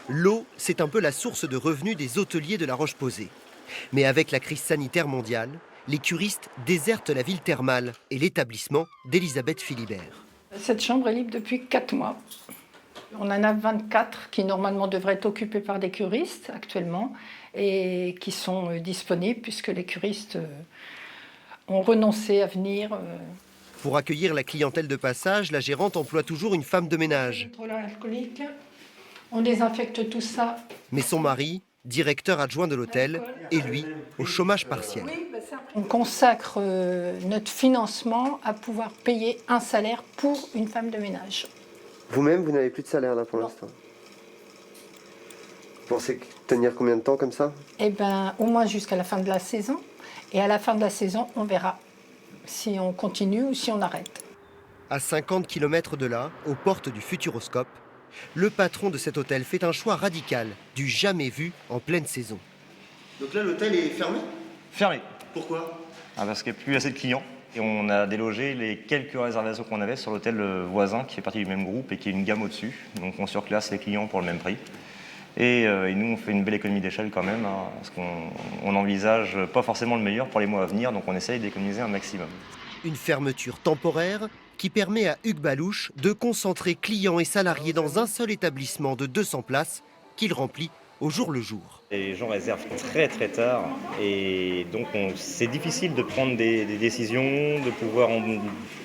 L'eau, c'est un peu la source de revenus des hôteliers de La Roche-Posay. Mais avec la crise sanitaire mondiale, les curistes désertent la ville thermale et l'établissement d'Elisabeth Philibert. Cette chambre est libre depuis 4 mois. On en a 24 qui normalement devraient être occupés par des curistes actuellement et qui sont disponibles puisque les curistes ont renoncé à venir. Pour accueillir la clientèle de passage, la gérante emploie toujours une femme de ménage. Alcoolique. On désinfecte tout ça. Mais son mari, directeur adjoint de l'hôtel, est lui au chômage partiel. On consacre notre financement à pouvoir payer un salaire pour une femme de ménage. Vous-même, vous n'avez plus de salaire là pour l'instant. Vous pensez tenir combien de temps comme ça? Eh bien, au moins jusqu'à la fin de la saison. Et à la fin de la saison, on verra si on continue ou si on arrête. À 50 km de là, aux portes du Futuroscope, le patron de cet hôtel fait un choix radical, du jamais vu en pleine saison. Donc là, l'hôtel est fermé? Fermé. Pourquoi? Parce qu'il n'y a plus assez de clients. Et on a délogé les quelques réservations qu'on avait sur l'hôtel voisin qui fait partie du même groupe et qui est une gamme au-dessus. Donc on surclasse les clients pour le même prix. Et nous, on fait une belle économie d'échelle quand même, parce qu'on n'envisage pas forcément le meilleur pour les mois à venir, donc on essaye d'économiser un maximum. Une fermeture temporaire qui permet à Hugues Balouche de concentrer clients et salariés dans un seul établissement de 200 places qu'il remplit au jour le jour. Les gens réservent très très tard et donc c'est difficile de prendre des décisions, de pouvoir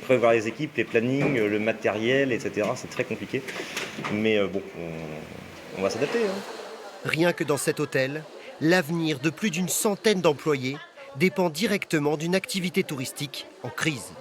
prévoir les équipes, les plannings, le matériel, etc. C'est très compliqué, mais bon, on va s'adapter. Rien que dans cet hôtel, l'avenir de plus d'une centaine d'employés dépend directement d'une activité touristique en crise.